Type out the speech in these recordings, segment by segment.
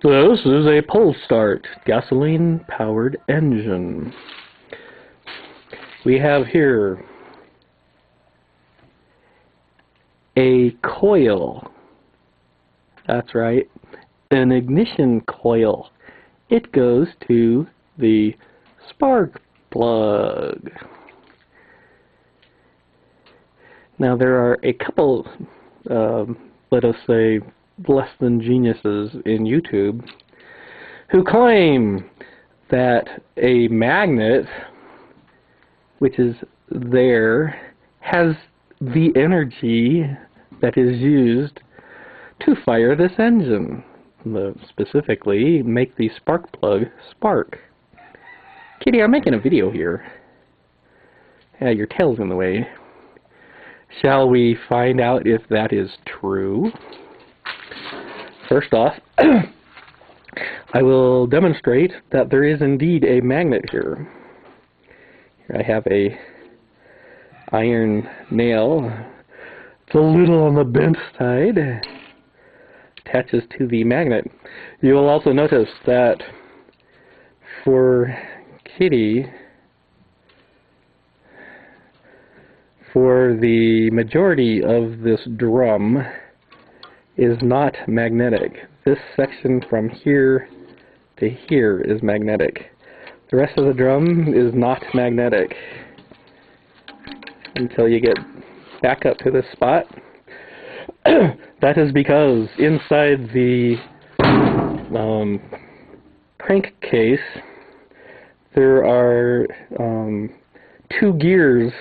This is a pull start gasoline-powered engine. We have here a coil. That's right, an ignition coil. It goes to the spark plug. Now there are a couple, let us say, less than geniuses in YouTube who claim that a magnet, which is there, has the energy that is used to fire this engine, specifically make the spark plug spark. Kitty, I'm making a video here. Yeah, your tail's in the way. Shall we find out if that is true? First off, I will demonstrate that there is indeed a magnet here. Here I have a iron nail. It's a little on the bent side. Attaches to the magnet. You will also notice that for Kitty, for the majority of this drum, is not magnetic. This section from here to here is magnetic. The rest of the drum is not magnetic until you get back up to this spot. That is because inside the crankcase there are two gears.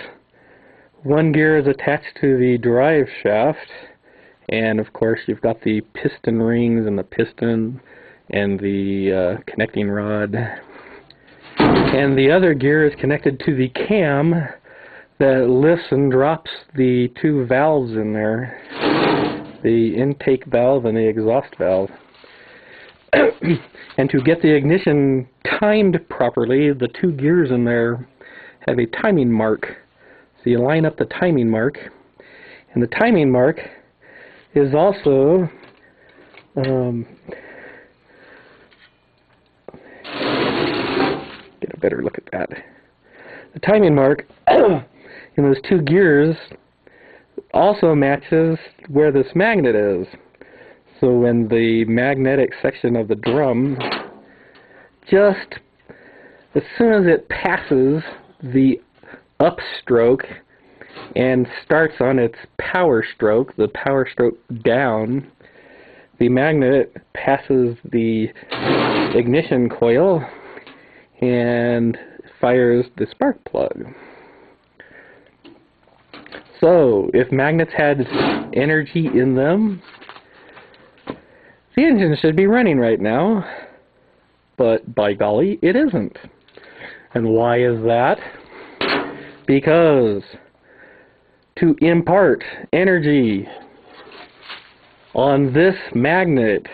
One gear is attached to the drive shaft, and of course you've got the piston rings and the piston and the connecting rod. And the other gear is connected to the cam that lifts and drops the two valves in there, the intake valve and the exhaust valve. And to get the ignition timed properly, the two gears in there have a timing mark. So you line up the timing mark, and the timing mark is also get a better look at that. The timing mark in those two gears also matches where this magnet is. So when the magnetic section of the drum, just as soon as it passes the upstroke and starts on its power stroke, the power stroke down, the magnet passes the ignition coil and fires the spark plug. So, if magnets had energy in them, the engine should be running right now, but by golly, it isn't. And why is that? Because to impart energy on this magnet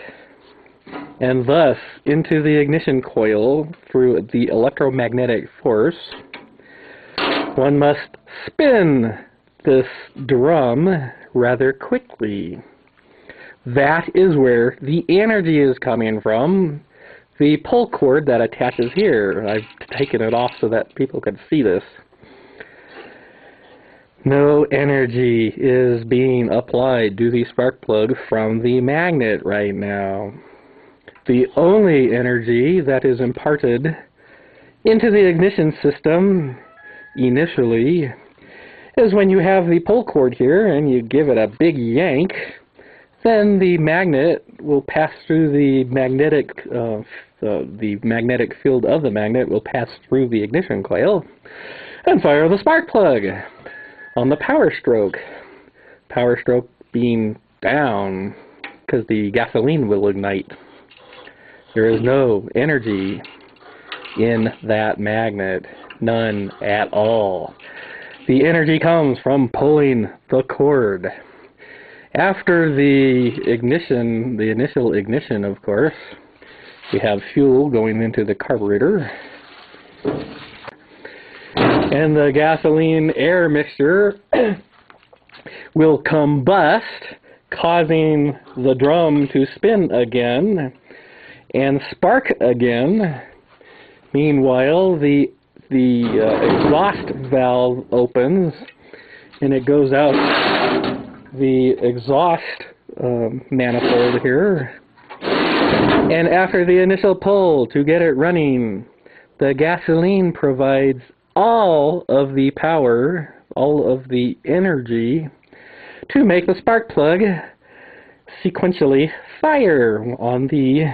and thus into the ignition coil through the electromagnetic force, one must spin this drum rather quickly. That is where the energy is coming from. The pull cord that attaches here, I've taken it off so that people can see this. No energy is being applied to the spark plug from the magnet right now. The only energy that is imparted into the ignition system initially is when you have the pull cord here and you give it a big yank. Then the magnet will pass through the magnetic field of the magnet will pass through the ignition coil and fire the spark plug on the power stroke. Power stroke being down because the gasoline will ignite. There is no energy in that magnet, none at all. The energy comes from pulling the cord. After the ignition, the initial ignition, of course, we have fuel going into the carburetor. And the gasoline-air mixture will combust, causing the drum to spin again. and spark again. Meanwhile, the exhaust valve opens, and it goes out the exhaust manifold here. And after the initial pull to get it running, the gasoline provides all of the power, all of the energy to make the spark plug sequentially fire on the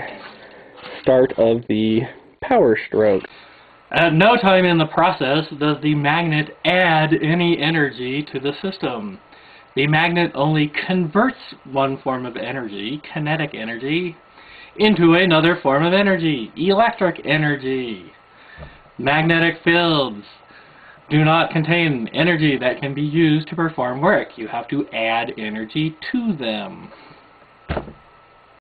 start of the power stroke. At no time in the process does the magnet add any energy to the system. The magnet only converts one form of energy, kinetic energy, into another form of energy, electric energy. Magnetic fields do not contain energy that can be used to perform work. You have to add energy to them.